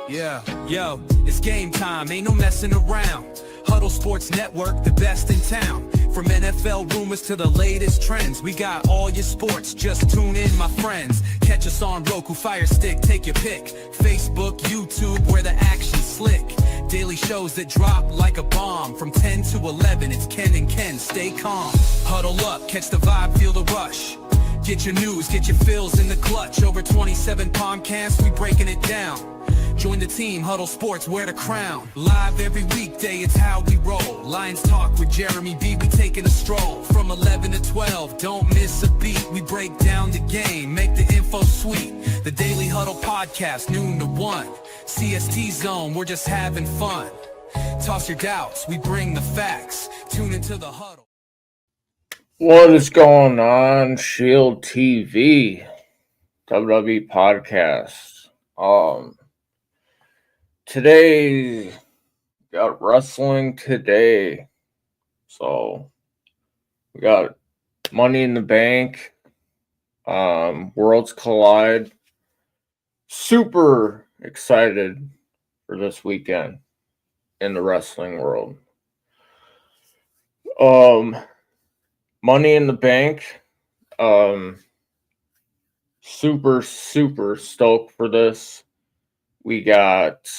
Yeah, yo, it's game time, ain't no messing around. Huddle Sports Network, the best in town. From NFL rumors to the latest trends, we got all your sports, just tune in, my friends. Catch us on Roku, Fire Stick, take your pick. Facebook, YouTube, where the action's slick. Daily shows that drop like a bomb. From 10 to 11, it's Ken and Ken, stay calm. Huddle up, catch the vibe, feel the rush. Get your news, get your fills in the clutch. Over 27 podcasts, we breaking it down. Join the team, Huddle Sports, wear the crown. Live every weekday, it's how we roll. Lions Talk with Jeremy B, we taking a stroll. From 11 to 12, don't miss a beat. We break down the game, make the info sweet. The Daily Huddle Podcast, noon to 1. CST Zone, we're just having fun. Toss your doubts, we bring the facts. Tune into the Huddle. What is going on, Shield TV, WWE Podcast? Today, got wrestling today. So, we got Money in the Bank, Worlds Collide. Super excited for this weekend in the wrestling world. Money in the Bank. Super stoked for this. We got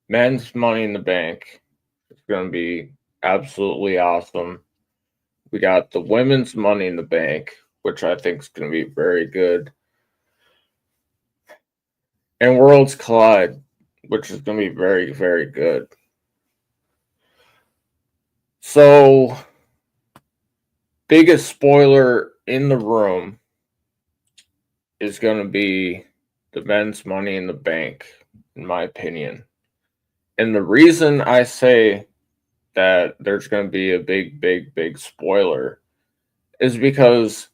men's Money in the Bank. It's going to be absolutely awesome. We got the women's Money in the Bank, which I think is going to be very good. And Worlds Collide, which is going to be very, very good. So, biggest spoiler in the room is going to be the men's Money in the Bank, in my opinion. And the reason I say that there's going to be a big spoiler is because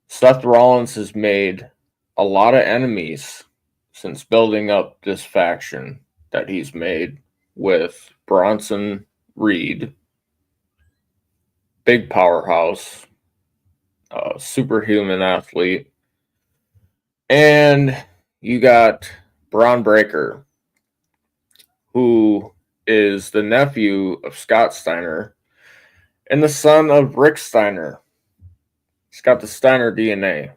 Seth Rollins has made a lot of enemies since building up this faction that he's made with Bronson Reed, big powerhouse, superhuman athlete. And you got Braun Breaker, who is the nephew of Scott Steiner and the son of Rick Steiner. He's got the Steiner DNA.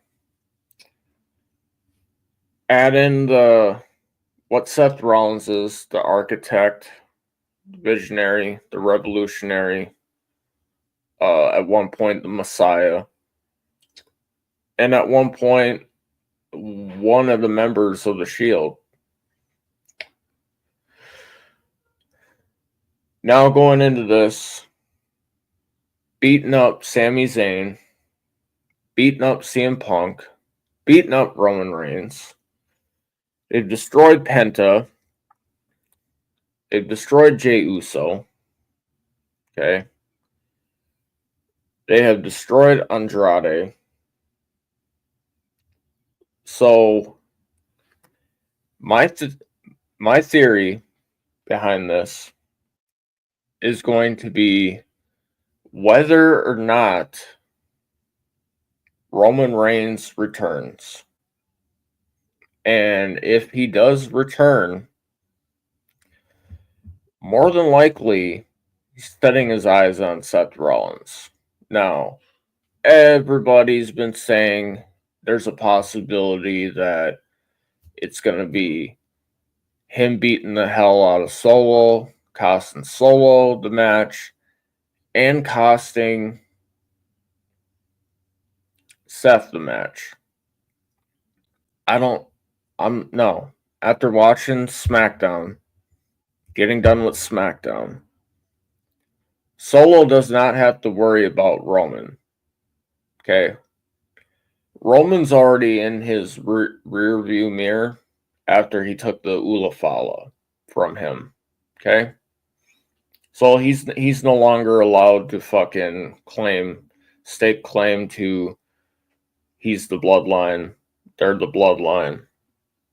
Add in what Seth Rollins is, the architect, the visionary, the revolutionary, at one point the Messiah, and at one point one of the members of the Shield. Now going into this, beating up Sami Zayn, beating up CM Punk, beating up Roman Reigns. They've destroyed Penta. They've destroyed Jey Uso. Okay. They have destroyed Andrade. So, my theory behind this is going to be whether or not Roman Reigns returns. And if he does return, more than likely, he's setting his eyes on Seth Rollins. Now, everybody's been saying there's a possibility that it's going to be him beating the hell out of Solo, costing Solo the match, and costing Seth the match. After watching SmackDown, getting done with SmackDown, Solo does not have to worry about Roman. Okay? Roman's already in his rear view mirror after he took the Ula Fala from him. Okay? So he's no longer allowed to fucking stake claim to he's the bloodline, they're the bloodline.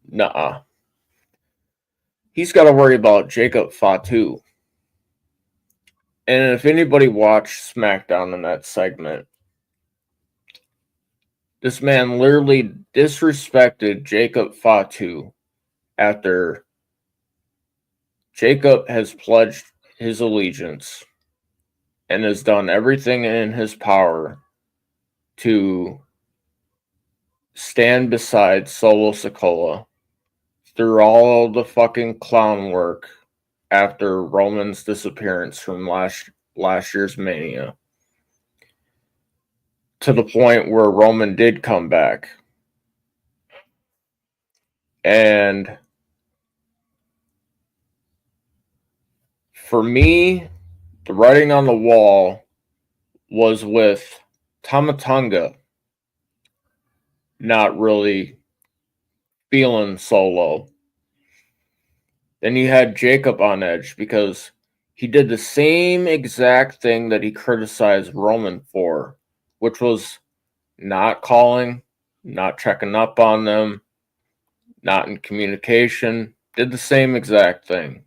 Nuh-uh. He's got to worry about Jacob Fatu. And if anybody watched SmackDown in that segment, this man literally disrespected Jacob Fatu after Jacob has pledged his allegiance and has done everything in his power to stand beside Solo Sikoa through all the fucking clown work after Roman's disappearance from last year's Mania, to the point where Roman did come back. And for me, the writing on the wall was with Tama Tonga not really feeling Solo. Then you had Jacob on edge because he did the same exact thing that he criticized Roman for, which was not calling, not checking up on them, not in communication. Did the same exact thing.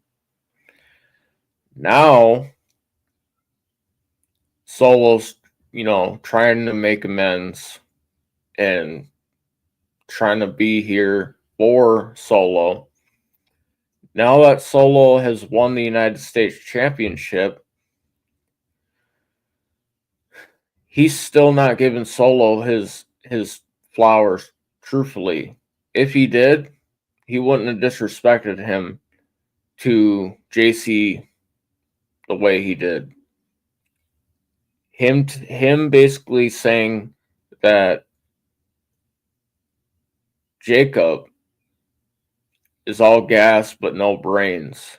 Now, Solo's, trying to make amends and trying to be here for Solo. Now that Solo has won the United States Championship, he's still not giving Solo his flowers, truthfully. If he did, he wouldn't have disrespected him to JC the way he did. Him basically saying that Jacob is all gas but no brains.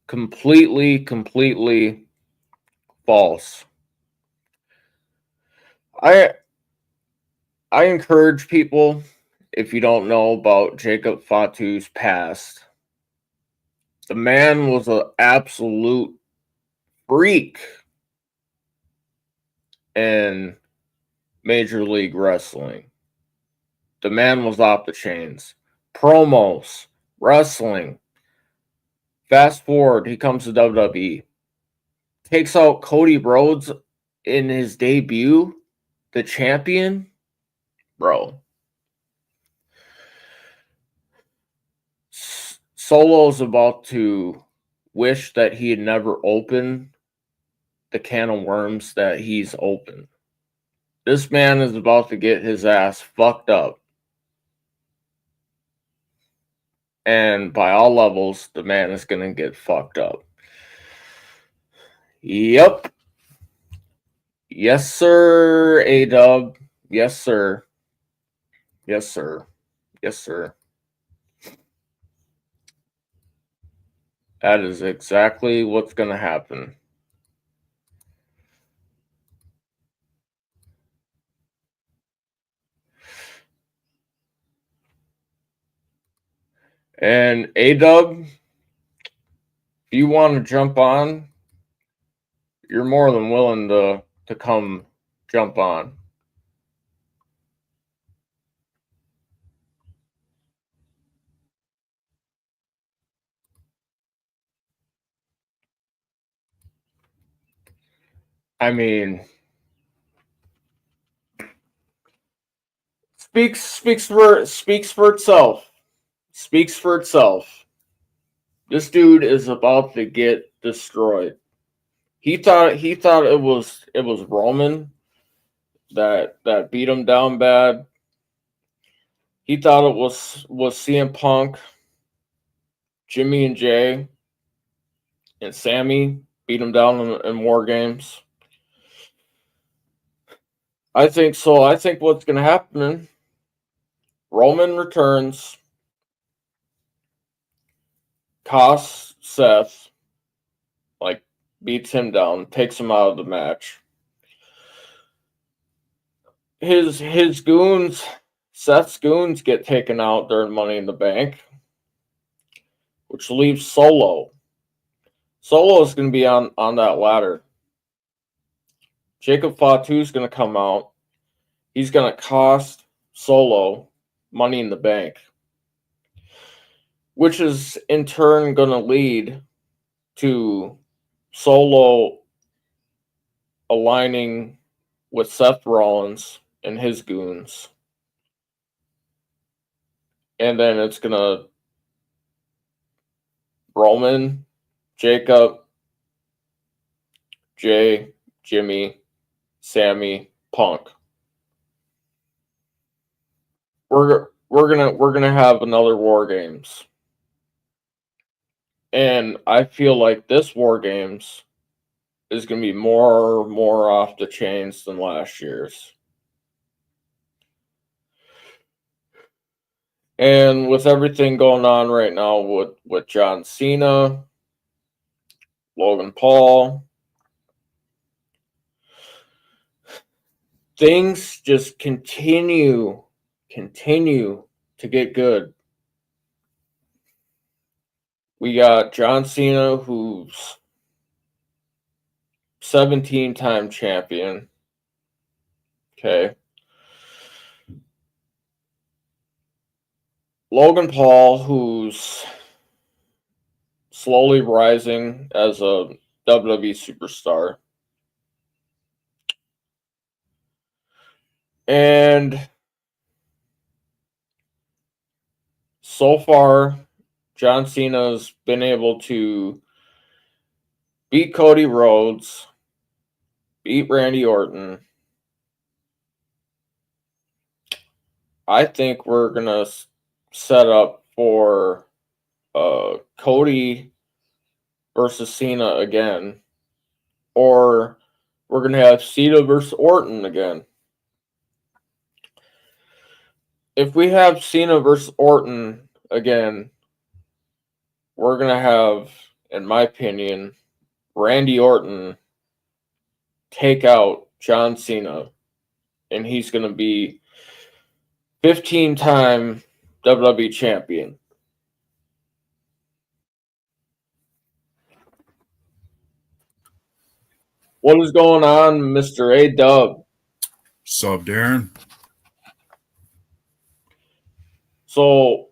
Completely false. I encourage people, if you don't know about Jacob Fatu's past, the man was an absolute freak in Major League Wrestling. The man was off the chains. Promos, wrestling. Fast forward, he comes to WWE. Takes out Cody Rhodes in his debut, the champion. Bro. Solo's about to wish that he had never opened the can of worms that he's opened. This man is about to get his ass fucked up. And by all levels, the man is going to get fucked up. Yep. Yes, sir, A-Dub. Yes, sir. Yes, sir. Yes, sir. That is exactly what's going to happen. And A-Dub, if you want to jump on, you're more than willing to come jump on. I mean, speaks for itself. Speaks for itself. This dude is about to get destroyed. He thought it was Roman that beat him down bad. He thought it was CM Punk, Jimmy and Jay, and Sammy beat him down in War Games. I think so. I think what's going to happen, Roman returns, costs Seth, beats him down, takes him out of the match. His goons, Seth's goons, get taken out during Money in the Bank, which leaves Solo. Solo is going to be on that ladder. Jacob Fatu is going to come out. He's going to cost Solo Money in the Bank, which is in turn going to lead to Solo aligning with Seth Rollins and his goons And then it's going to Roman, Jacob, Jay, Jimmy, Sammy, Punk. We're gonna have another War Games. And I feel like this War Games is gonna be more off the chains than last year's. And with everything going on right now with John Cena, Logan Paul, things just continue to get good. We got John Cena, who's 17-time champion. Okay. Logan Paul, who's slowly rising as a WWE superstar. And so far, John Cena's been able to beat Cody Rhodes, beat Randy Orton. I think we're going to set up for Cody versus Cena again. Or we're going to have Cena versus Orton again. If we have Cena versus Orton again, we're going to have, in my opinion, Randy Orton take out John Cena. And he's going to be 15-time WWE champion. What is going on, Mr. A-Dub? What's up, Darren? So,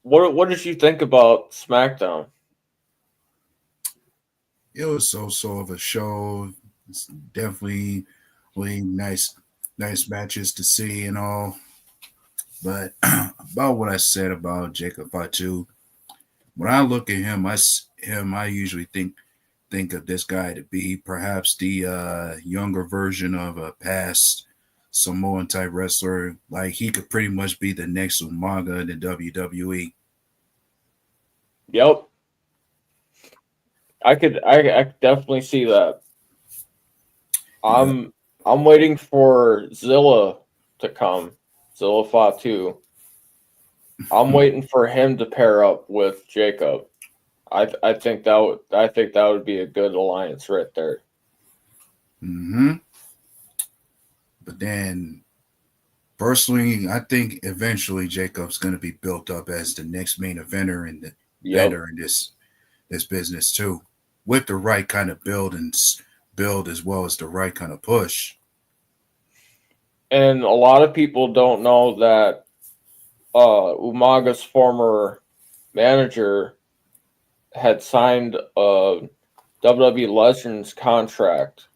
what did you think about SmackDown? It was so of a show. It's definitely really nice matches to see and all. But about what I said about Jacob Fatu, when I look at him, I usually think of this guy to be perhaps the younger version of a past Samoan type wrestler. Like he could pretty much be the next Umaga in the WWE. Yep. I could definitely see that. I'm waiting for Zilla to come. Zilla Fatu. I'm waiting for him to pair up with Jacob. I think that would be a good alliance right there. Mm-hmm. But then, personally, I think eventually Jacob's going to be built up as the next main eventer in this business too, with the right kind of build as well as the right kind of push. And a lot of people don't know that Umaga's former manager had signed a WWE Legends contract,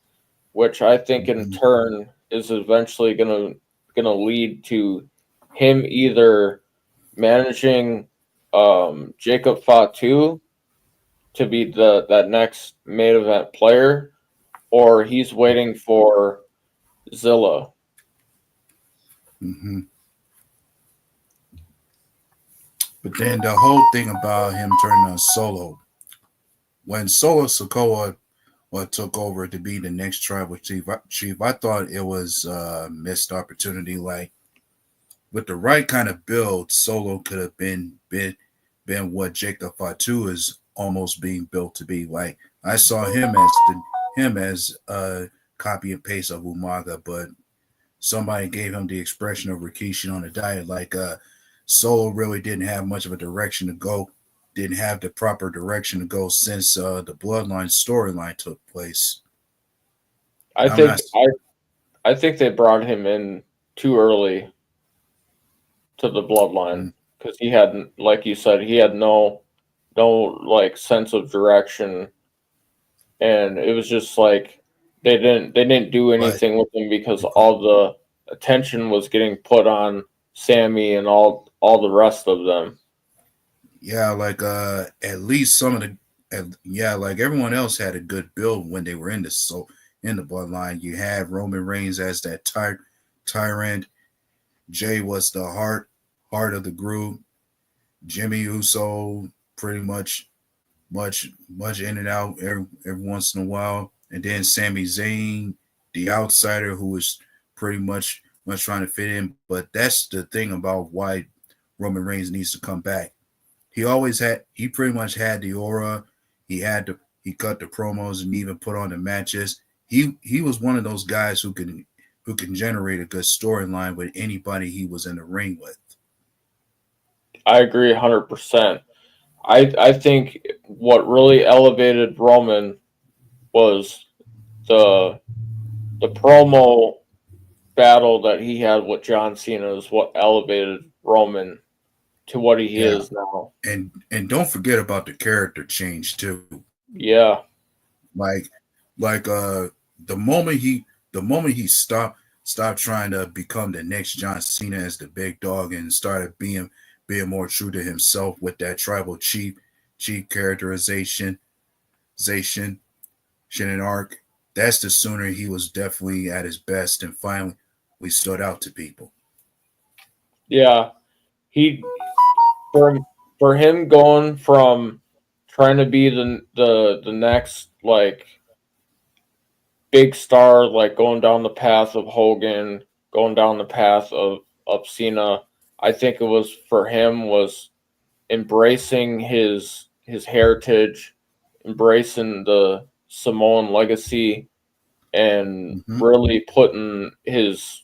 which I think in turn is eventually gonna lead to him either managing Jacob Fatu to be that next main event player, or he's waiting for Zilla. Mm-hmm. But then the whole thing about him turning on Solo, when Solo Sikoa took over to be the next tribal chief, I thought it was a missed opportunity. Like with the right kind of build, Solo could have been what Jacob Fatu is almost being built to be. Like I saw him as a copy and paste of Umaga, but somebody gave him the expression of Rikishi on a diet. Like Solo really didn't have much of a direction to go, didn't have the proper direction to go since the Bloodline storyline took place. I think they brought him in too early to the Bloodline because he had, like you said, he had no like sense of direction, and it was just like they didn't do anything with him because all the attention was getting put on Sammy, and all the rest of them. Yeah, like at least some of the yeah, like everyone else had a good build when they were in the bloodline. You had Roman Reigns as that tyrant. Jay was the heart of the group. Jimmy Uso pretty much in and out every once in a while, and then Sami Zayn, the outsider who was pretty much trying to fit in. But that's the thing about why Roman Reigns needs to come back. He pretty much had the aura. He cut the promos and even put on the matches. He was one of those guys who can generate a good storyline with anybody he was in the ring with. I agree 100%. I think what really elevated Roman was the promo battle that he had with John Cena is what elevated Roman to what he is now. And don't forget about the character change too. Yeah. Like the moment he stopped trying to become the next John Cena as the big dog and started being more true to himself with that tribal chief characterization, Shannon arc, that's the sooner he was definitely at his best and finally we stood out to people. Yeah. He for him going from trying to be the next like big star, like going down the path of Hogan, going down the path of Cena, I think it was for him was embracing his heritage, embracing the Samoan legacy, and really putting his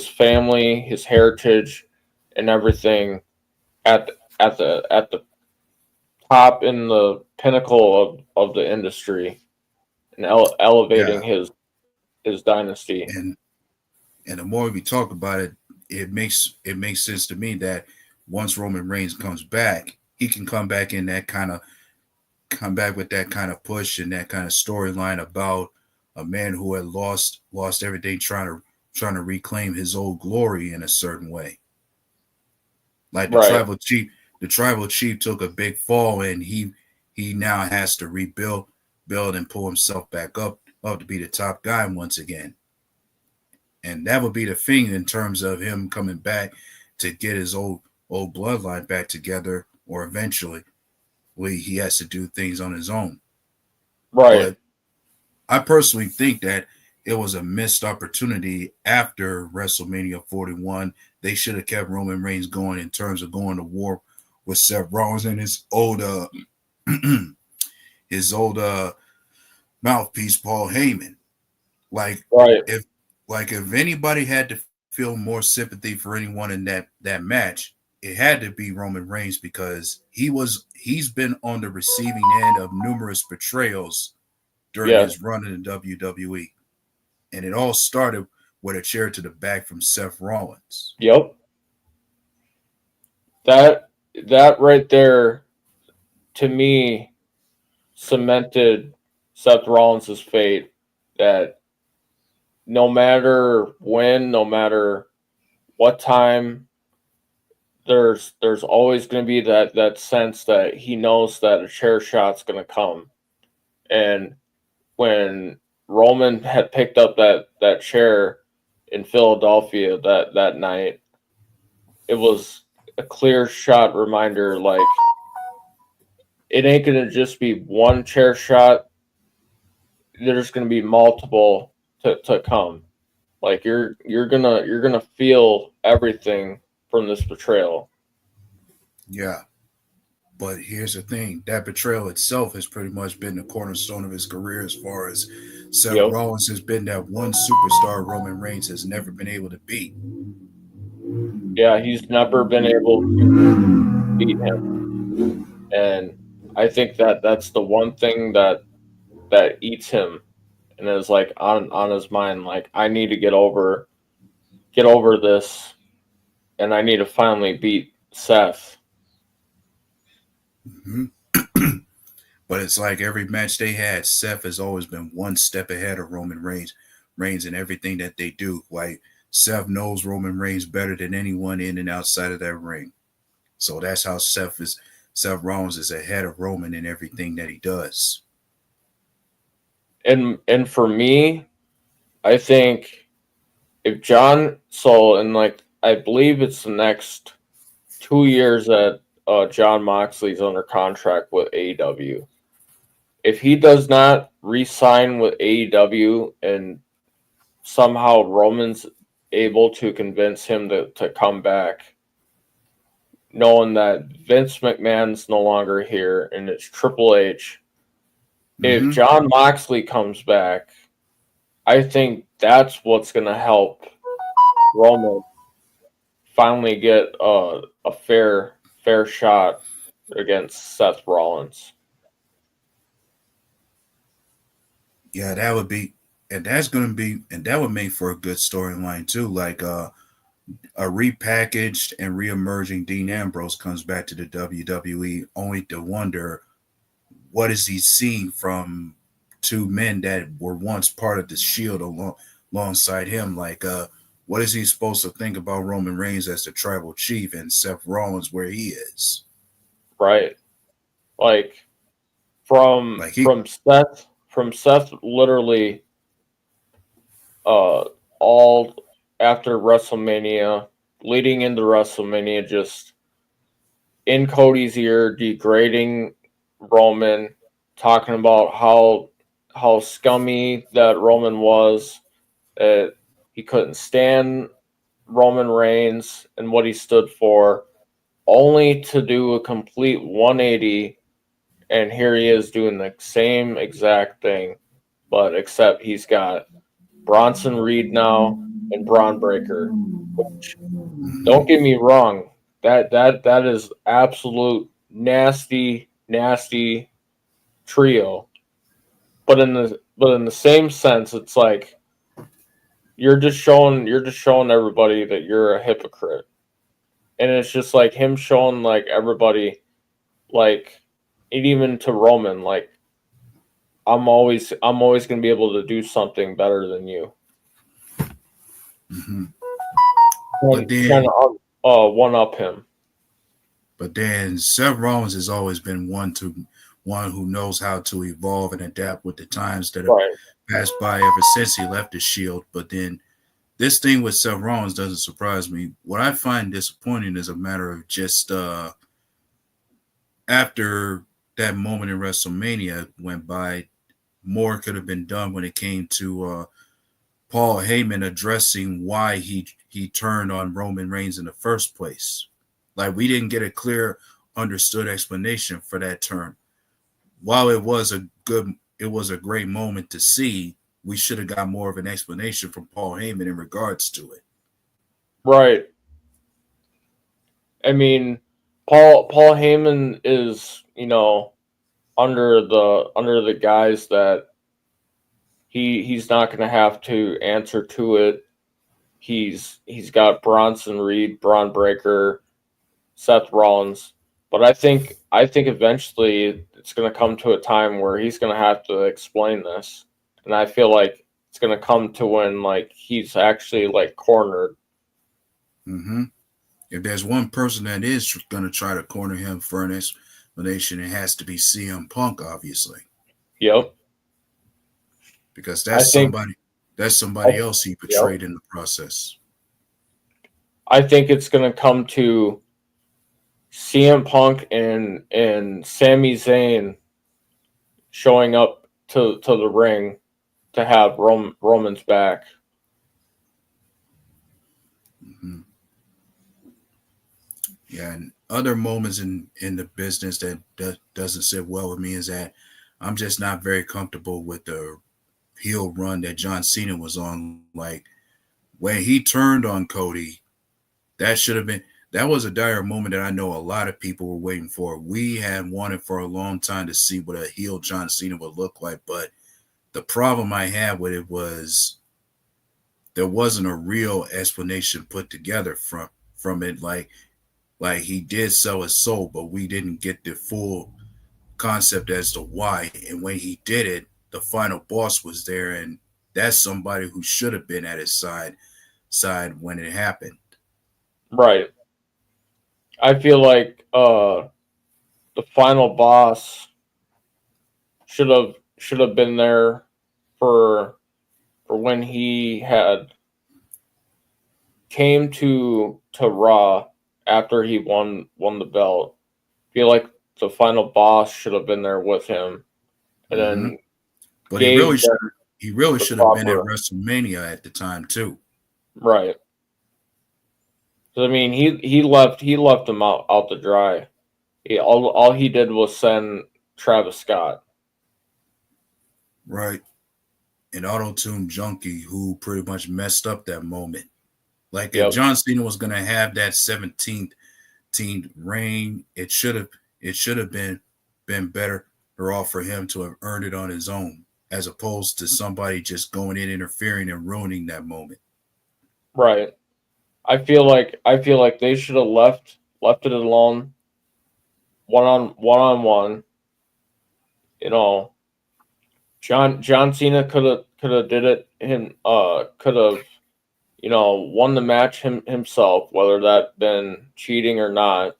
family, his heritage, and everything at the top in the pinnacle of the industry, and elevating his dynasty. And the more we talk about it, it makes sense to me that once Roman Reigns comes back, he can come back with that kind of push and that kind of storyline about a man who had lost everything trying to reclaim his old glory in a certain way. Like the tribal chief took a big fall and he now has to rebuild and pull himself back up to be the top guy once again. And that would be the thing in terms of him coming back to get his old bloodline back together, or eventually he has to do things on his own. Right. But I personally think that it was a missed opportunity after WrestleMania 41. They should have kept Roman Reigns going in terms of going to war with Seth Rollins and his old mouthpiece Paul Heyman. If anybody had to feel more sympathy for anyone in that match, it had to be Roman Reigns, because he's been on the receiving end of numerous betrayals during his run in the WWE. And it all started with a chair to the back from Seth Rollins. Yep. That right there, to me, cemented Seth Rollins' fate, that no matter when, no matter what time, there's always going to be that sense that he knows that a chair shot's going to come. And when Roman had picked up that chair in Philadelphia that night, it was a clear shot reminder, like, it ain't going to just be one chair shot. There's going to be multiple to come. Like, you're gonna feel everything from this betrayal. Yeah. But here's the thing, that betrayal itself has pretty much been the cornerstone of his career, as far as Seth Rollins has been that one superstar Roman Reigns has never been able to beat. Yeah, he's never been able to beat him. And I think that's the one thing that eats him and is like on his mind, like, I need to get over this, and I need to finally beat Seth. Mm-hmm. But it's like every match they had, Seth has always been one step ahead of Roman Reigns in everything that they do. Like Seth knows Roman Reigns better than anyone in and outside of that ring. So that's how Seth Rollins is ahead of Roman in everything that he does. And for me, I think if I believe it's the next 2 years that John Moxley's under contract with AEW. If he does not re-sign with AEW and somehow Roman's able to convince him to come back, knowing that Vince McMahon's no longer here and it's Triple H, if Mm-hmm. John Moxley comes back, I think that's what's going to help Roman finally get a fair shot against Seth Rollins. Yeah, that would be, and that's going to be, and that would make for a good storyline too. Like a repackaged and reemerging Dean Ambrose comes back to the WWE, only to wonder what is he seeing from two men that were once part of the Shield alongside him. Like, what is he supposed to think about Roman Reigns as the tribal chief and Seth Rollins where he is? Right. Like from Like he, from Seth literally all after WrestleMania, leading into WrestleMania, just in Cody's ear, degrading Roman, talking about how scummy that Roman was, that he couldn't stand Roman Reigns and what he stood for, only to do a complete 180, and here he is doing the same exact thing, but except he's got Bronson Reed now and Braun Breaker. Which, don't get me wrong, that is absolute nasty trio. But in the same sense, it's like you're just showing everybody that you're a hypocrite. And it's just like him showing like everybody, like, and even to Roman, like, I'm always gonna be able to do something better than you. mm-hmm. Trying to one up him. But then Seth Rollins has always been one who knows how to evolve and adapt with the times that have passed by ever since he left the Shield. But then this thing with Seth Rollins doesn't surprise me. What I find disappointing is a matter of just after that moment in WrestleMania went by, more could have been done when it came to Paul Heyman addressing why he turned on Roman Reigns in the first place. Like, we didn't get a clear, understood explanation for that turn. While it was a great moment to see, we should have got more of an explanation from Paul Heyman in regards to it. Right. I mean, Paul Heyman is, under the guise that he's not going to have to answer to it. He's got Bronson Reed, Braun Breaker, Seth Rollins, but I think eventually it's going to come to a time where he's going to have to explain this, and I feel like it's going to come to when like he's actually like cornered. Mm-hmm. If there's one person that is going to try to corner him for an explanation, it has to be CM Punk, obviously. Yep. Because that's somebody else he betrayed in the process. I think it's going to come to CM Punk and Sami Zayn showing up to the ring to have Roman's back. Mm-hmm. Yeah, and other moments in the business that doesn't sit well with me is that I'm just not very comfortable with the heel run that John Cena was on. Like, when he turned on Cody, that was a dire moment that I know a lot of people were waiting for. We had wanted for a long time to see what a heel John Cena would look like, but the problem I had with it was there wasn't a real explanation put together from it. Like he did sell his soul, but we didn't get the full concept as to why. And when he did it, the final boss was there, and that's somebody who should have been at his side. side when it happened. Right. I feel like the final boss should have been there for when he had came to Raw after he won the belt. I feel like the final boss should have been there with him and Hmm. then But gave them he really the should have been at proper WrestleMania at the time too. right. 'Cause, I mean, he left him out to dry. All he did was send Travis Scott. Right. An auto tune junkie who pretty much messed up that moment. Like if Yep. John Cena was gonna have that 17th reign, it should have been better off for him to have earned it on his own, as opposed to somebody just going in, interfering, and ruining that moment. Right. I feel like they should have left it alone, one on one. You know, John Cena could have did it. Him could have won the match himself, whether that been cheating or not,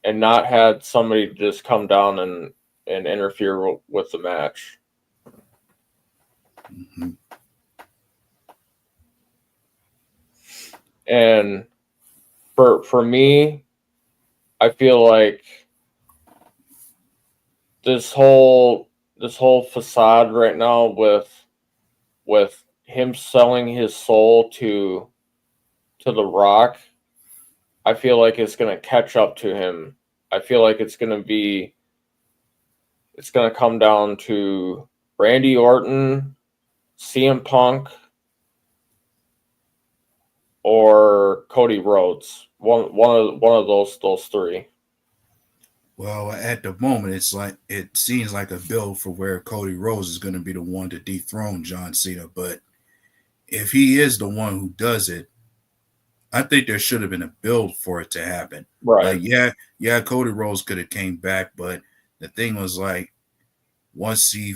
and not had somebody just come down and interfere with the match. Mhm. And for me, I feel like this whole facade right now with him selling his soul to The Rock, I feel like it's gonna catch up to him. I feel like it's gonna come down to Randy Orton, CM Punk, or Cody Rhodes. One of those three. Well, at the moment, it seems like a build for where Cody Rhodes is going to be the one to dethrone John Cena. But if he is the one who does it, I think there should have been a build for it to happen. Like, Right. yeah, Cody Rhodes could have came back, but the thing was like once he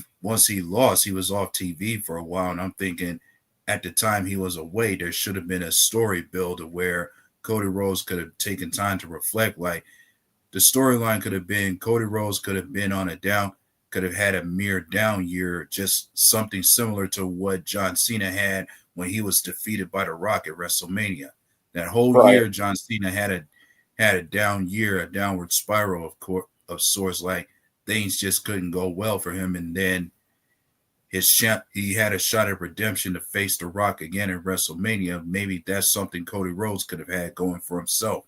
lost, he was off TV for a while, and I'm thinking at the time he was away, there should have been a story build of where Cody Rhodes could have taken time to reflect. Like the storyline could have been Cody Rhodes could have been on a down, could have had a mere down year, just something similar to what John Cena had when he was defeated by The Rock at WrestleMania. That whole Right. year, John Cena had a down year, a downward spiral of sorts. Like things just couldn't go well for him, and then he had a shot at redemption to face The Rock again at WrestleMania. Maybe that's something Cody Rhodes could have had going for himself,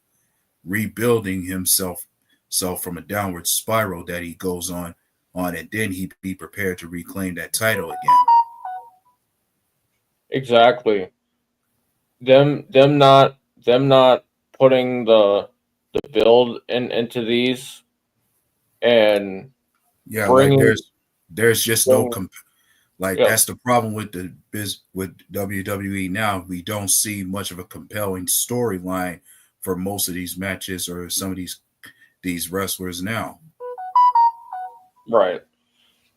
rebuilding himself from a downward spiral that he goes on, and then he'd be prepared to reclaim that title again. Exactly. Them not putting the build into these and Yeah, like bringing there's just no bringing like yep. that's the problem with with WWE now. We don't see much of a compelling storyline for most of these matches or some of these wrestlers now. Right.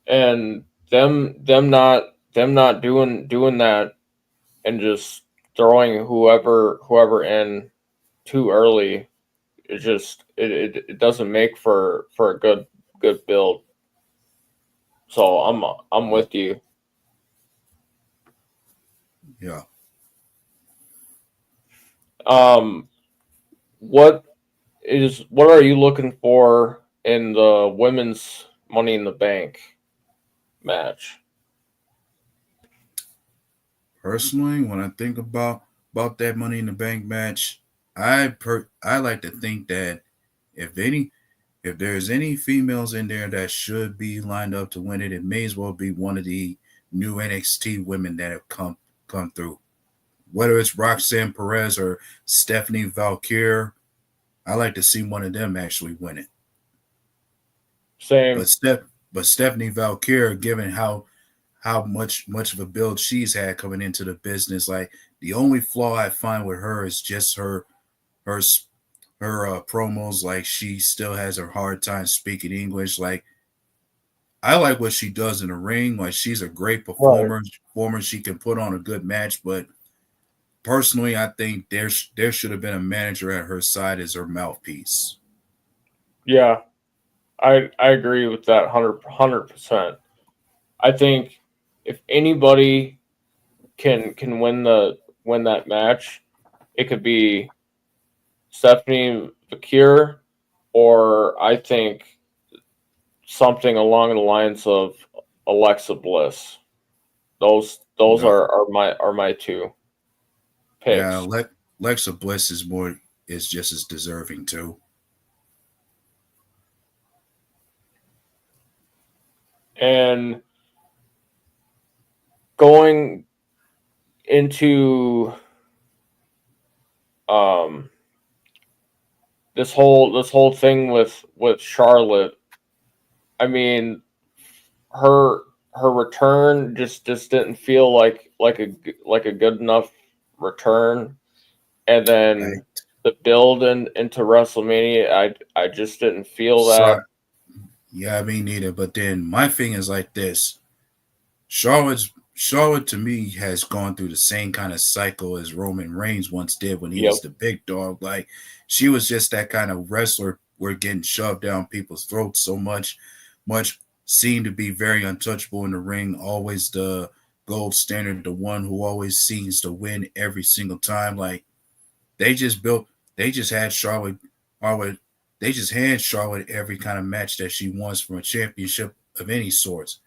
And them not doing that and just throwing whoever in too early, it doesn't make for a good build. So I'm with you. Yeah. Um what are you looking for in the women's Money in the Bank match? Personally, when I think about that Money in the Bank match, I like to think that if any if there's any females in there that should be lined up to win it, it may as well be one of the new NXT women that have come through. Whether it's Roxanne Perez or Stephanie Valkyrie, I like to see one of them actually win it. Same. But Stephanie Valkyrie, given how much of a build she's had coming into the business, like the only flaw I find with her is just her promos. Like she still has a hard time speaking English. Like I like what she does in the ring. Like she's a great Right. performer. She can put on a good match, but personally, I think there should have been a manager at her side as her mouthpiece. Yeah, I agree with that 100%. I think if anybody can win that match, it could be Stephanie Bakir, or I think something along the lines of Alexa Bliss. Those No, are my two yeah, picks. Alexa Bliss is just as deserving too. And going into um this whole thing with Charlotte, I mean her her return just didn't feel like a good enough return, and then Like, the build into WrestleMania, I just didn't feel that. so yeah, me neither. But then my thing is like this: Charlotte to me has gone through the same kind of cycle as Roman Reigns once did when he Yep. was the big dog. Like she was just that kind of wrestler where getting shoved down people's throats so much seemed to be very untouchable in the ring, always the gold standard, the one who always seems to win every single time. Like they just built they just had Charlotte they just hand Charlotte every kind of match that she wants from a championship of any sorts.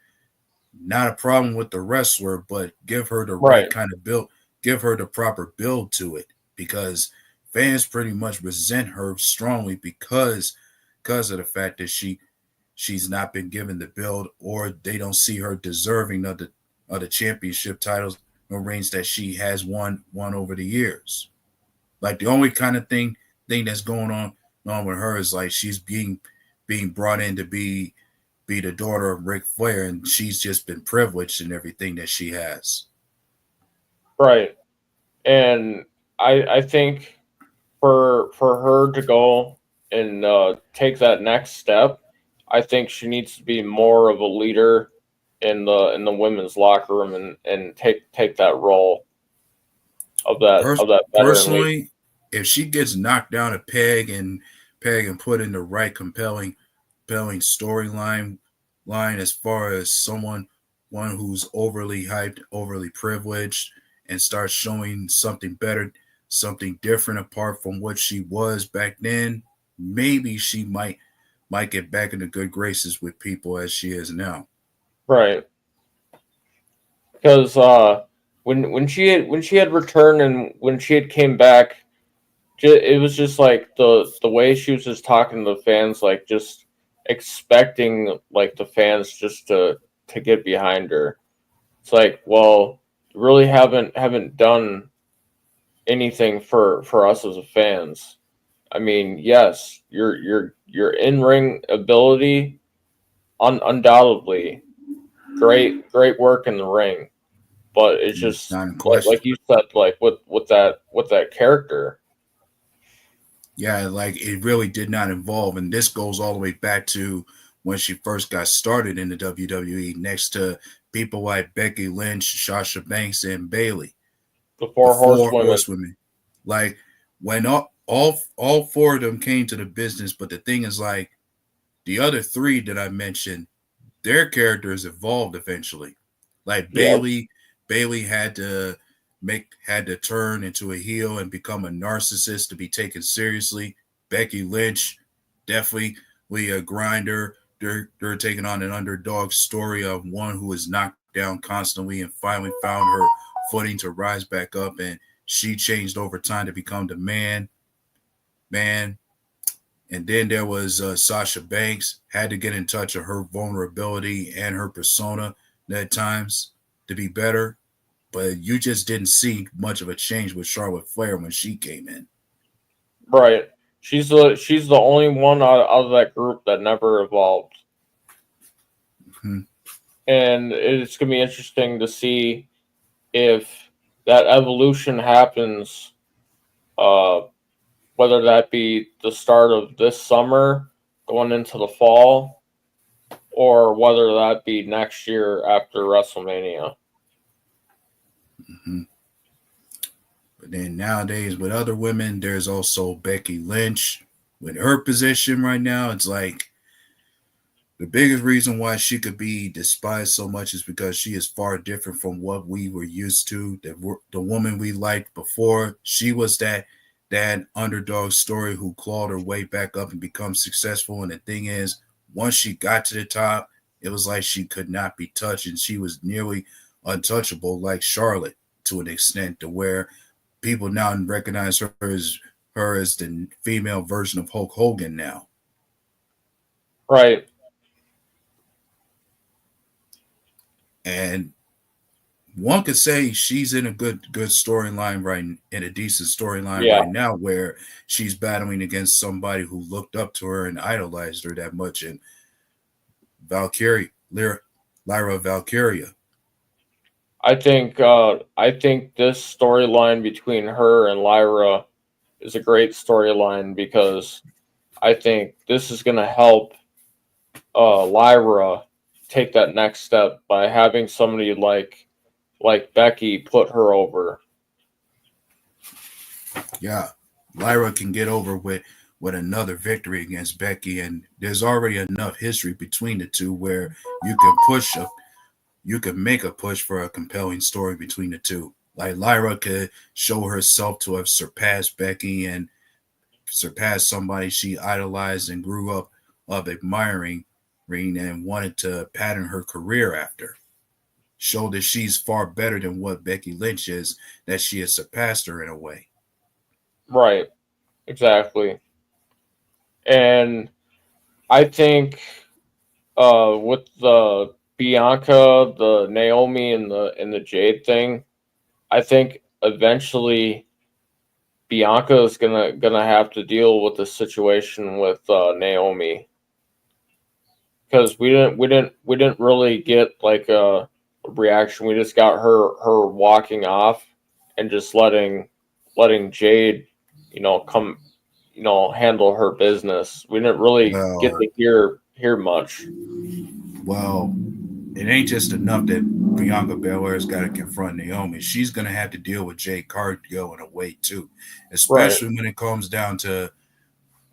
Not a problem with the wrestler, but give her the right Right. kind of build, give her the proper build to it because fans pretty much resent her strongly because of the fact that she's not been given the build or they don't see her deserving of the championship titles or reigns that she has won over the years. Like the only kind of thing that's going on with her is like she's being brought in to be the daughter of Ric Flair, and she's just been privileged in everything that she has. Right. And I think for her to go and take that next step, I think she needs to be more of a leader in the women's locker room, and take that role of that veteran leader. Personally, if she gets knocked down a peg and put in the right compelling storyline as far as one who's overly hyped, overly privileged, and starts showing something better, something different apart from what she was back then, maybe she might get back into good graces with people as she is now. Right. Because when she had returned and when she had came back, it was just like the way she was just talking to the fans, like just expecting like the fans just to get behind her. It's like, well, you really haven't done anything for us as a fans. I mean, yes, your in ring ability, undoubtedly great work in the ring, but it's just Not in question. like you said, like with that character. Yeah, like it really did not involve, and this goes all the way back to when she first got started in the WWE, next to people like Becky Lynch, Sasha Banks, and Bailey, The the four four horsewomen. horsewomen. Like when all four of them came to the business, but the thing is, like the other three that I mentioned, their characters evolved eventually. Like Yep. Bailey had to turn into a heel and become a narcissist to be taken seriously. Becky Lynch, definitely a grinder. They're taking on an underdog story of one who is knocked down constantly and finally found her footing to rise back up, and she changed over time to become the man. And then there was Sasha Banks, had to get in touch of her vulnerability and her persona at times to be better. But you just didn't see much of a change with Charlotte Flair when she came in. Right. She's the only one out of that group that never evolved. Hmm. And it's gonna be interesting to see if that evolution happens, uh, whether that be the start of this summer going into the fall, or whether that be next year after WrestleMania. Hmm. But then nowadays with other women, there's also Becky Lynch. With her position right now, it's like the biggest reason why she could be despised so much is because she is far different from what we were used to. The woman we liked before, she was that underdog story who clawed her way back up and become successful. And the thing is, once she got to the top, it was like she could not be touched, and she was nearly untouchable, like Charlotte, to an extent to where people now recognize her as the female version of Hulk Hogan now. Right. And one could say she's in a good storyline right in a decent storyline Yeah. right now where she's battling against somebody who looked up to her and idolized her that much, and Lyra Valkyria. I think this storyline between her and Lyra is a great storyline because I think this is going to help Lyra take that next step by having somebody like Becky put her over. Yeah, Lyra can get over with another victory against Becky, and there's already enough history between the two where you can make a push for a compelling story between the two. Like Lyra could show herself to have surpassed Becky and surpassed somebody she idolized and grew up admiring and wanted to pattern her career after. Show that she's far better than what Becky Lynch is, that she has surpassed her in a way. Right. Exactly. And I think with the Bianca, the Naomi, and the Jade thing, I think eventually Bianca is gonna have to deal with the situation with Naomi because we didn't really get like a reaction. We just got her walking off and just letting Jade, come, handle her business. We didn't really get Well, to hear much. well, it ain't just enough that Bianca Belair's got to confront Naomi. She's going to have to deal with Jade Cargill in a way too, Right. especially when it comes down to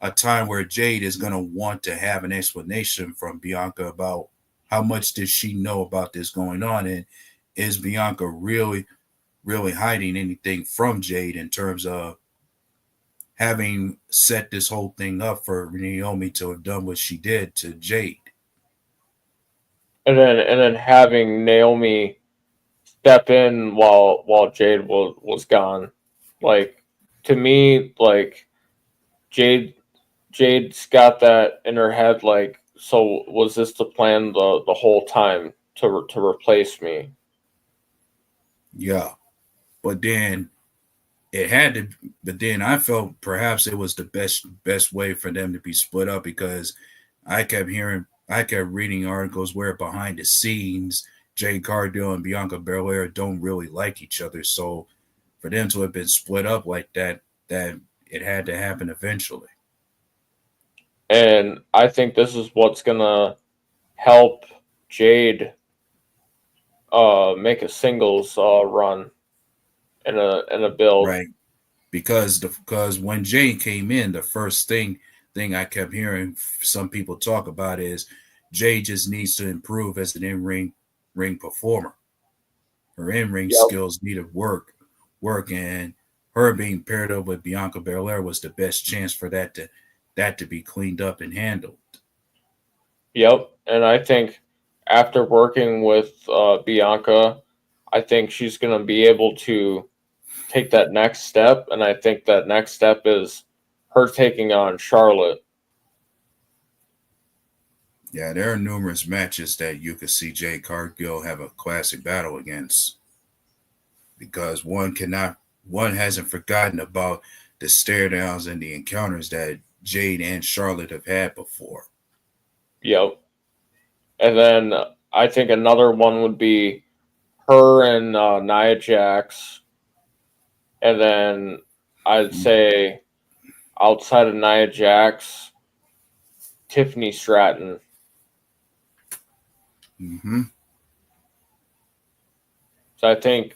a time where Jade is going to want to have an explanation from Bianca about how much did she know about this going on, and is Bianca really, really hiding anything from Jade in terms of having set this whole thing up for Naomi to have done what she did to Jade. And then having Naomi step in while Jade was gone. Like, to me, like, Jade's got that in her head, like, so was this the plan the whole time to replace me? Yeah, but then it had to. But then I felt perhaps it was the best way for them to be split up because I kept reading articles where behind the scenes, Jade Cargill and Bianca Belair don't really like each other. So for them to have been split up like that it had to happen eventually. And I think this is what's gonna help Jade make a singles run in a build. Right. Because when Jade came in, the first thing I kept hearing some people talk about is Jade just needs to improve as an ring performer. Her in ring Yep. skills needed work, and her being paired up with Bianca Belair was the best chance for that to be cleaned up and handled. Yep. And I think after working with Bianca, I think she's gonna be able to take that next step, and I think that next step is her taking on Charlotte. Yeah, there are numerous matches that you could see Jade Cargill have a classic battle against because one hasn't forgotten about the stare downs and the encounters that Jade and Charlotte have had before. Yep. And then I think another one would be her and Nia Jax, and then I'd say outside of Nia Jax, Tiffany Stratton. Mm-hmm. So I think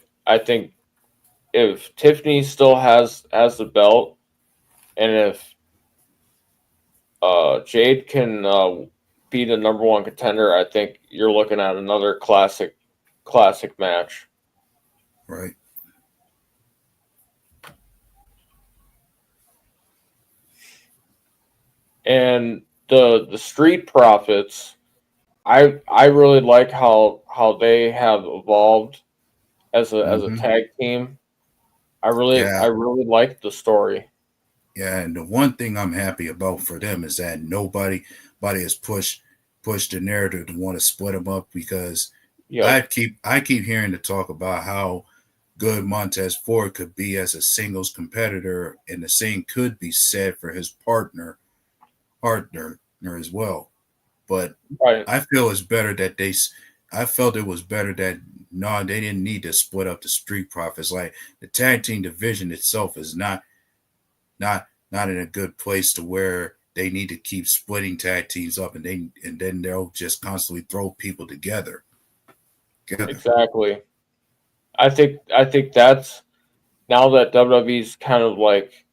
if Tiffany still has the belt, and if Jade can be the number one contender, I think you're looking at another classic match. Right. And the Street Profits, I really like how they have evolved as a Hmm. tag team. Yeah. I really like the story. Yeah. And the one thing I'm happy about for them is that nobody has pushed the narrative to want to split them up, because Yep. I keep hearing the talk about how good Montez Ford could be as a singles competitor, and the same could be said for his partner as well. But Right. I feel it's better that I felt it was better that no, they didn't need to split up the Street Profits. Like, the tag team division itself is not in a good place to where they need to keep splitting tag teams up, and then they'll just constantly throw people together. Exactly. I think that's now that WWE's kind of like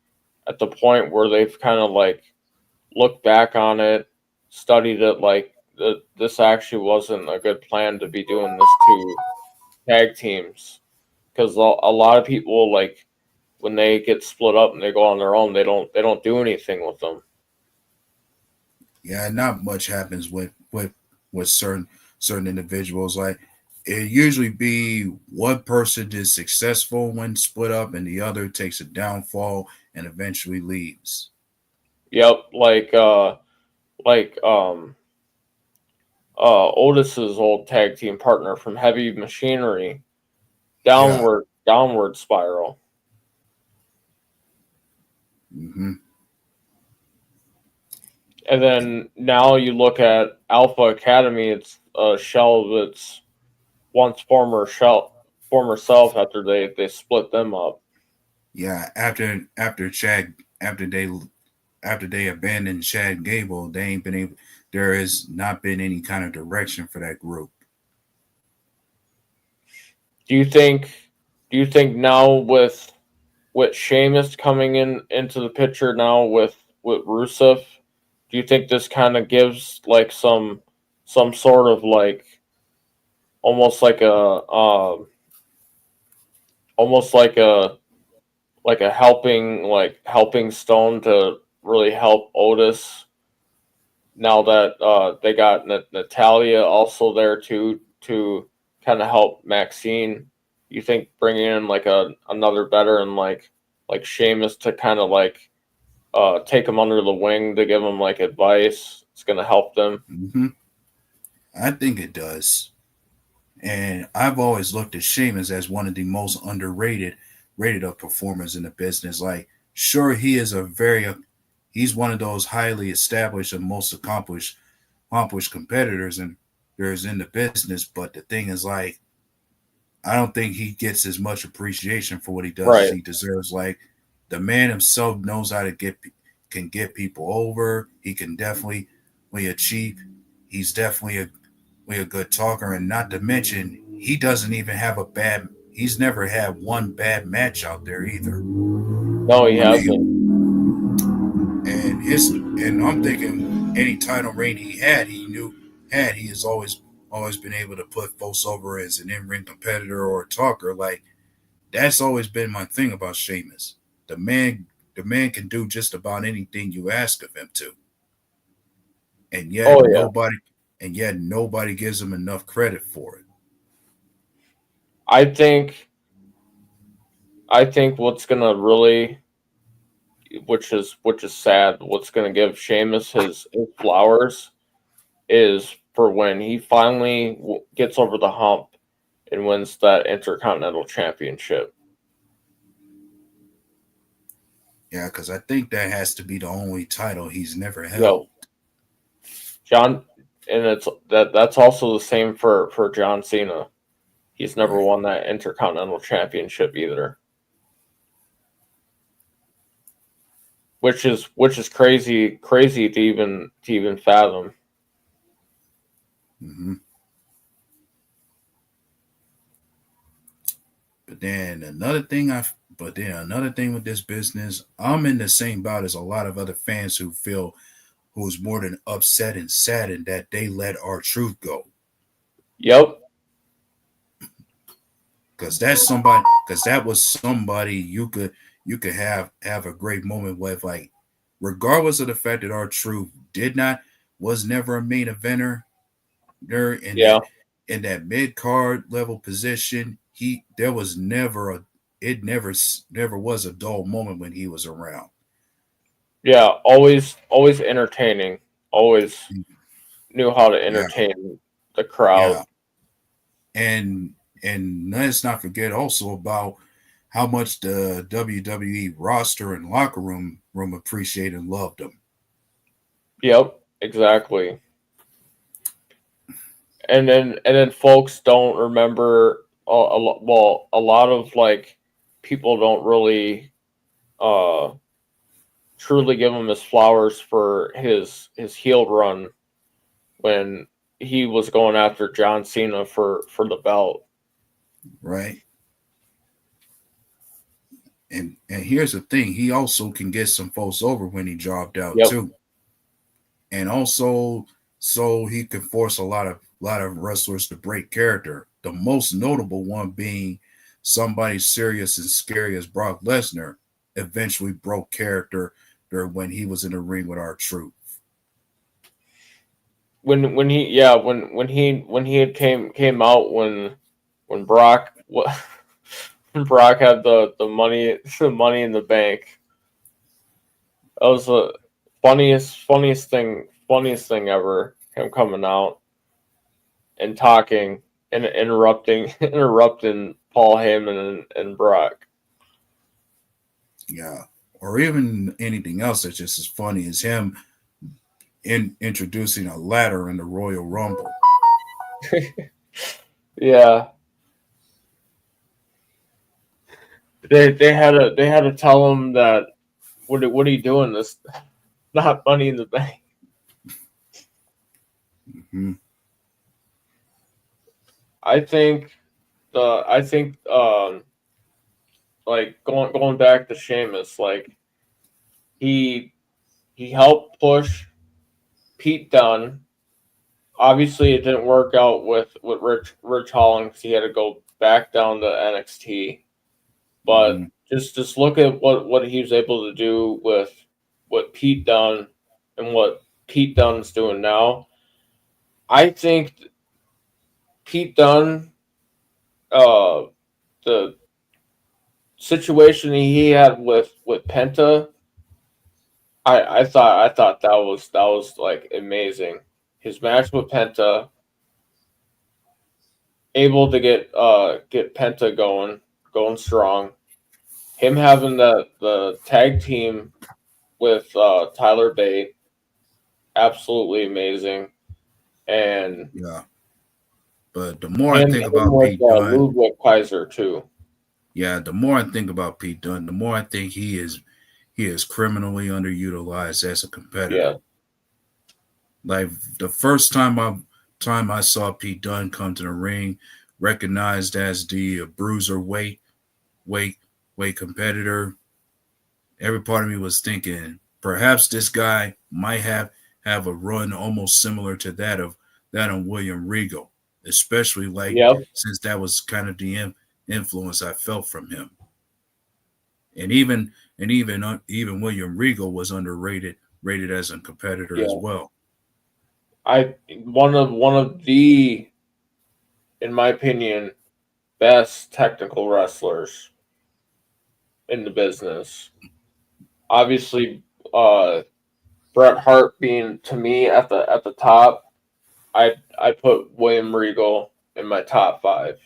at the point where they've kind of like looked back on it, studied it, like this actually wasn't a good plan to be doing this to tag teams, because a lot of people, like, when they get split up and they go on their own, they don't do anything with them. Yeah, not much happens with certain individuals. Like, it usually be one person is successful when split up, and the other takes a downfall and eventually leaves. Yep, like Otis's old tag team partner from Heavy Machinery, Yeah. downward spiral. Hmm. And then now you look at Alpha Academy, it's a shell of its once former self after they split them up. Yeah. After they abandoned Chad Gable, they ain't been able. There has not been any kind of direction for that group. Do you think now with Sheamus coming into the picture now with Rusev, do you think this kind of gives like some sort of like almost like a almost like a helping stone to really help Otis now that they got Natalia also there to kind of help Maxine? You think bringing in like another veteran like Sheamus to kind of like take them under the wing to give them like advice, it's gonna help them? Hmm. I think it does. And I've always looked at Sheamus as one of the most rated up performers in the business. Like, sure, he's one of those highly established and most accomplished competitors and there's in the business. But the thing is, like, I don't think he gets as much appreciation for what he does as Right. he deserves. Like, the man himself knows how to can get people over. He can definitely when you're cheap. He's definitely a good talker, and not to mention, he doesn't even have a bad. He's never had one bad match out there either. No, he I hasn't. mean, and I'm thinking any title reign he had, he has always been able to put folks over as an in ring competitor or a talker. Like, that's always been my thing about Sheamus. The man can do just about anything you ask of him to, and Oh yeah. yet nobody gives him enough credit for it. I think what's gonna really, which is sad, what's gonna give Sheamus his flowers is for when he finally gets over the hump and wins that Intercontinental Championship. Yeah, because I think that has to be the only title he's never Yo, held. John, and that's also the same for John Cena. He's never Right. won that Intercontinental Championship either, which is crazy to even fathom. Hmm. But then another thing with this business, I'm in the same boat as a lot of other fans who's more than upset and saddened that they let R-Truth go. Yep. Because that was somebody you could have a great moment with, like, regardless of the fact that R-Truth was never a main eventer there Yeah. in that mid card level position. There was never was a dull moment when he was around. Yeah. Always entertaining. Always knew how to entertain the crowd. Yeah. And let's not forget also about how much the WWE roster and locker room appreciated and loved him. Yep, exactly. And then folks don't remember a lot of like people don't really truly give him his flowers for his heel run when he was going after John Cena for the belt. Right. And here's the thing, he also can get some folks over when he dropped out too. And also so he could force a lot of wrestlers to break character. The most notable one being somebody serious and scary as Brock Lesnar eventually broke character when he was in the ring with R-Truth. When he had came out when Brock when Brock had the money in the bank. That was the funniest thing ever. Him coming out and talking and interrupting Paul Heyman and Brock. Yeah. Or even anything else that's just as funny as him introducing a ladder in the Royal Rumble. Yeah. They had to tell him that what are you doing? This not Money in the Bank. Mm-hmm. I think like going back to Sheamus, like he helped push Pete Dunne. Obviously, it didn't work out with Rich Holland because he had to go back down to NXT. But just look at what he was able to do with what Pete Dunne and what Pete Dunne's doing now. I think Pete Dunne, the situation he had with Penta, I thought that was like amazing. His match with Penta, able to get Penta going strong. Him having the tag team with Tyler Bate, absolutely amazing. And yeah, but the more I think about Pete Dunne, Ludwig Kaiser too. Yeah, the more I think about Pete Dunne, the more I think he is criminally underutilized as a competitor. Yeah. Like the first time I saw Pete Dunne come to the ring, recognized as the bruiser weight competitor, every part of me was thinking perhaps this guy might have a run almost similar to that of William Regal, especially since that was kind of the influence I felt from him. And even William Regal was rated as a competitor as well. One of the, in my opinion, best technical wrestlers in the business. Obviously, Bret Hart being to me at the top. I put William Regal in my top 5.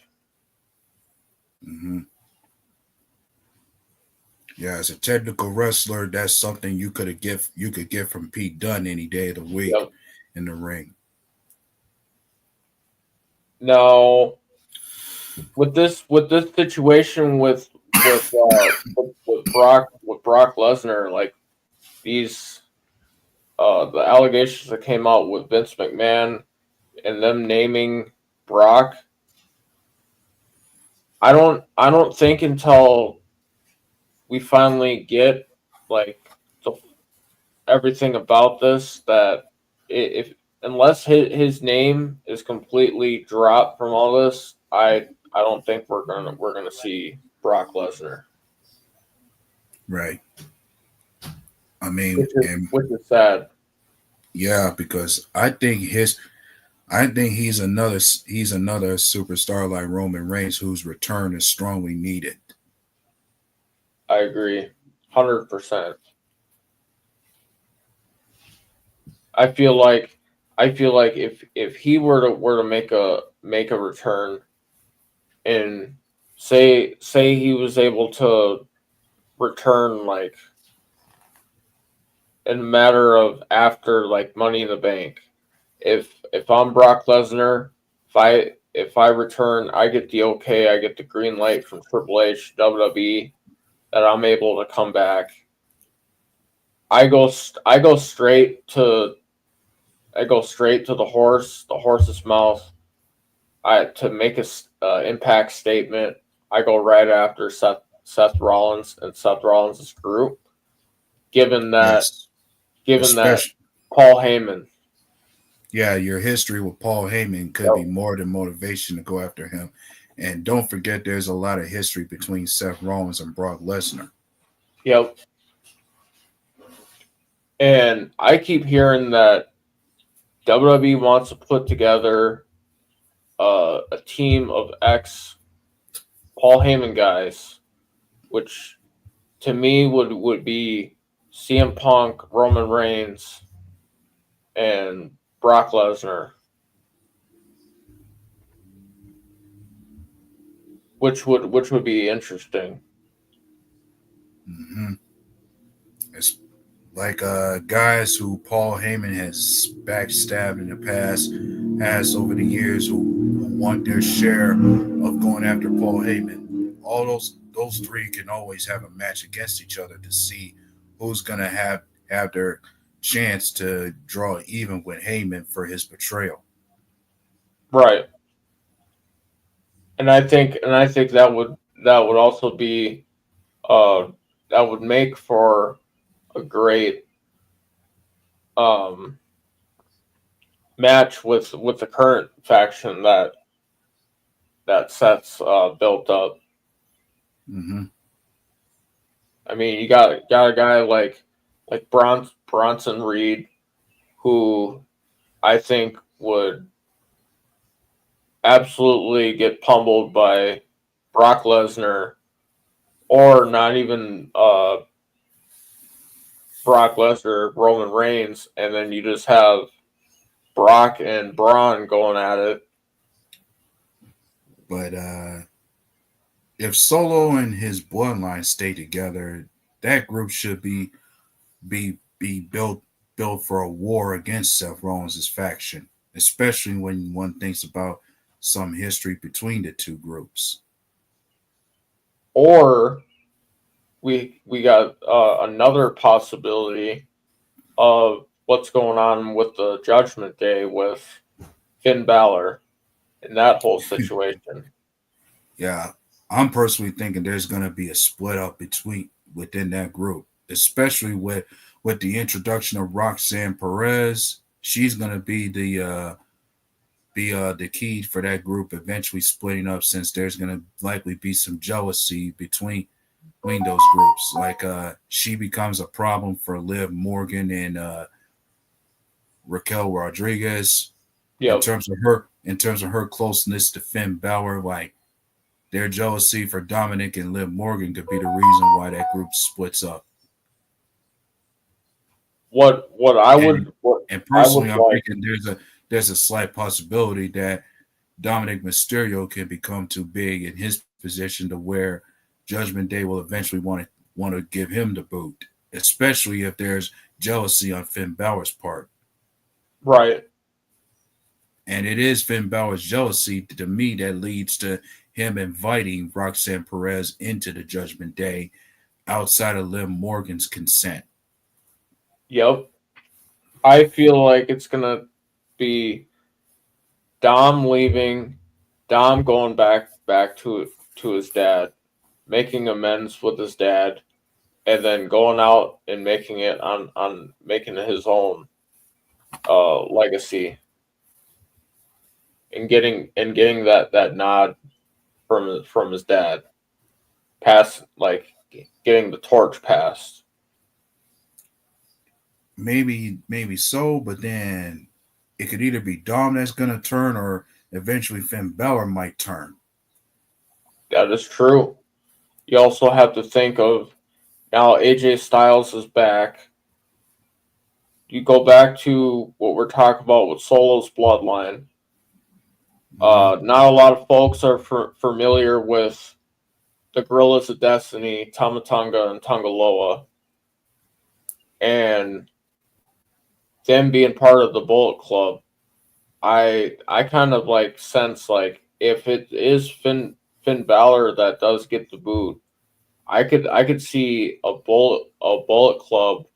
Mm-hmm. Yeah, as a technical wrestler, that's something you could get from Pete Dunne any day of the week in the ring. Now, with this situation with Brock Lesnar, like these the allegations that came out with Vince McMahon and them naming Brock, I don't think until we finally get like the, everything about this that if unless his name is completely dropped from all this, I don't think we're gonna see Brock Lesnar, Right. I mean, and which is sad. yeah, because I think he's another superstar like Roman Reigns whose return is strongly needed. I agree, 100%. I feel like if he were to make a return and say he was able to return like in a matter of after like Money in the Bank. If I'm Brock Lesnar, if I return, I get the okay, I get the green light from Triple H, WWE that I'm able to come back. I go straight to the horse's mouth. I to make a impact statement. I go right after Seth Rollins and Seth Rollins' group. Given that Yes, given that especially Paul Heyman. yeah, your history with Paul Heyman could be Yep. more than motivation to go after him. And don't forget, there's a lot of history between Seth Rollins and Brock Lesnar. Yep. And I keep hearing that WWE wants to put together a team of ex Paul Heyman guys, which to me would be CM Punk, Roman Reigns, and Brock Lesnar, which would be interesting. Hmm. It's like guys who Paul Heyman has backstabbed in the past, has over the years who want their share of going after Paul Heyman. All those three can always have a match against each other to see who's gonna have their chance to draw even with Heyman for his betrayal. Right. And I think that would also be uh that would make for a great um match with the current faction that Seth's built up. Hmm. I mean, you got a guy like Bronson Reed, who I think would absolutely get pummeled by Brock Lesnar, or not even Brock Lesnar, Roman Reigns, and then you just have Brock and Braun going at it. But if Solo and his bloodline stay together, that group should be built for a war against Seth Rollins' faction, especially when one thinks about some history between the two groups. Or we got another possibility of what's going on with the Judgment Day with Finn Balor in that whole situation. Yeah, I'm personally thinking there's going to be a split up between within that group, especially with the introduction of Roxanne Perez. She's going to be the key for that group eventually splitting up, since there's going to likely be some jealousy between those groups. Like she becomes a problem for Liv Morgan and Raquel Rodriguez Yep. in terms of her closeness to Finn Balor. Like their jealousy for Dominic and Liv Morgan could be the reason why that group splits up. What I And what and I would personally, I'm like. thinking there's a slight possibility that Dominic Mysterio can become too big in his position to where Judgment Day will eventually want to give him the boot, especially if there's jealousy on Finn Balor's part. Right. And it is Finn Balor's jealousy to me that leads to him inviting Roxanne Perez into the Judgment Day outside of Liv Morgan's consent. Yep. I feel like it's gonna be Dom leaving, Dom going back to his dad, making amends with his dad, and then going out and making it on making it his own legacy, and getting that nod from his dad, pass like getting the torch passed. Maybe so, but then it could either be Dom that's gonna turn, or eventually Finn Balor might turn. That is true. You also have to think of now AJ Styles is back. You go back to what we're talking about with Solo's bloodline. Not a lot of folks are familiar with the Gorillas of Destiny, Tama Tonga and Tongaloa, and them being part of the Bullet Club. I kind of like sense like if it is Finn Balor that does get the boot, I could see a Bullet Club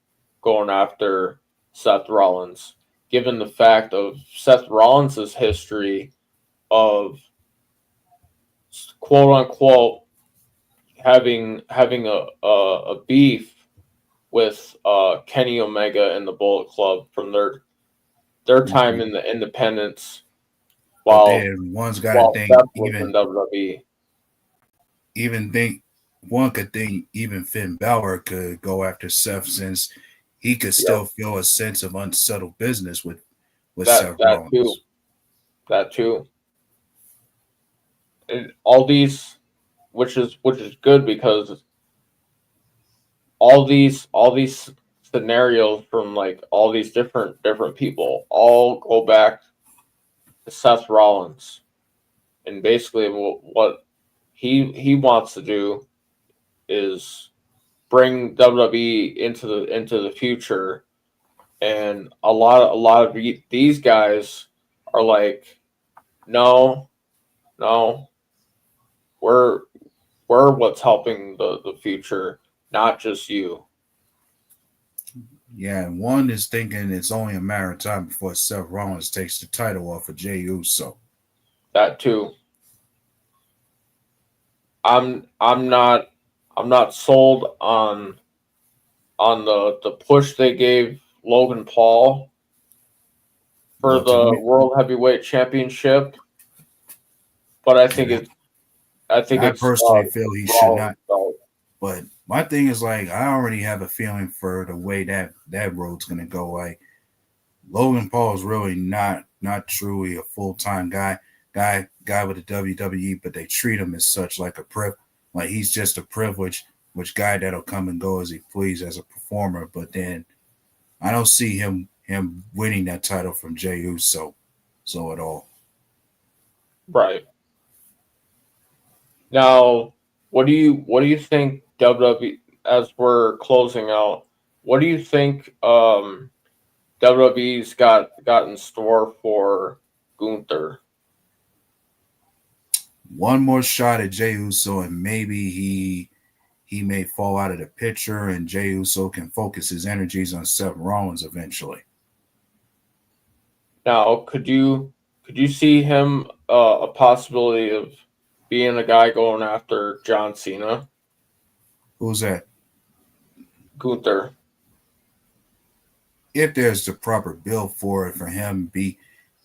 going after Seth Rollins, given the fact of Seth Rollins' history of quote unquote having a beef with Kenny Omega and the Bullet Club from their time in the independents, But while then one's got to think Seth was in WWE. One could think even Finn Balor could go after Seth, since he could still feel a sense of unsettled business with Seth Rollins. That too. And all these, which is good, because all these scenarios from like all these different people all go back to Seth Rollins, and basically what he wants to do is bring WWE into the future, and a lot of these guys are like, no, we're what's helping the future, not just you. Yeah, and one is thinking it's only a matter of time before Seth Rollins takes the title off of Jey Uso. That too. I'm not sold on the push they gave Logan Paul for the World Heavyweight Championship, but I personally feel he should not. But my thing is, like, I already have a feeling for the way that road's gonna go. Like, Logan Paul is really not truly a full-time guy with the WWE, but they treat him as such, like like he's just a privileged guy that'll come and go as he please as a performer. But then I don't see him winning that title from Jey Uso at all. Right. Now, what do you think WWE, as we're closing out, what do you think WWE's got in store for Gunther? One more shot at Jey Uso, and maybe he may fall out of the picture, and Jey Uso can focus his energies on Seth Rollins eventually. Now, could you see him a possibility of being a guy going after John Cena? Who's that? Gunther. If there's the proper build for it for him,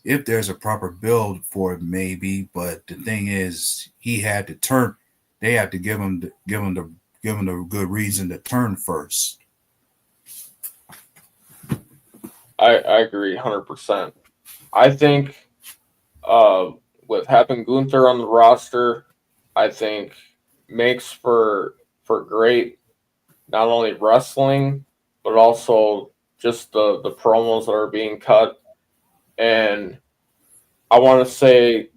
if there's a proper build for it, maybe. But the thing is, he had to turn. They have to give him the good reason to turn first. I agree 100%. I think with having Gunther on the roster, I think makes for great not only wrestling, but also just the promos that are being cut. And I want to say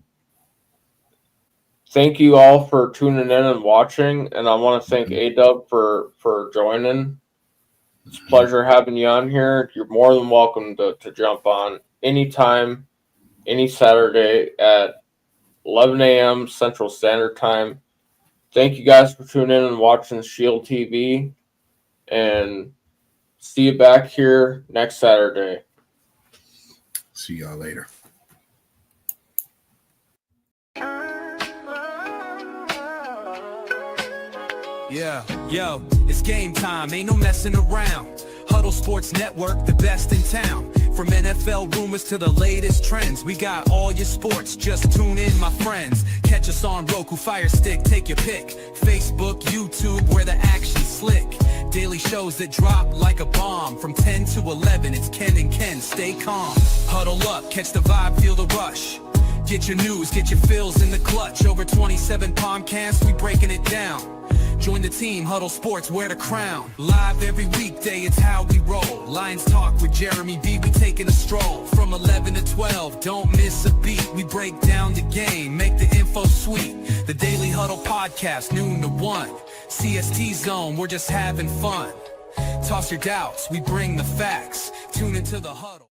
thank you all for tuning in and watching, and I want to thank A-Dub for joining. It's a pleasure having you on here. You're more than welcome to jump on anytime, any Saturday at 11 a.m. Central Standard Time. Thank you guys for tuning in and watching Shield TV, and see you back here next Saturday. See y'all later. Yeah, yo, it's game time, ain't no messing around. Huddle Sports Network, the best in town. From NFL rumors to the latest trends, we got all your sports, just tune in, my friends. Catch us on Roku, Fire Stick, take your pick. Facebook, YouTube, where the action's slick. Daily shows that drop like a bomb. From 10 to 11, it's Ken and Ken, stay calm. Huddle up, catch the vibe, feel the rush. Get your news, get your fills in the clutch. Over 27 podcasts, we breaking it down. Join the team, Huddle Sports, wear the crown. Live every weekday, it's how we roll. Lions Talk with Jeremy B, we taking a stroll. From 11 to 12, don't miss a beat. We break down the game, make the info sweet. The Daily Huddle Podcast, noon to 1. CST Zone, we're just having fun. Toss your doubts, we bring the facts. Tune into the Huddle.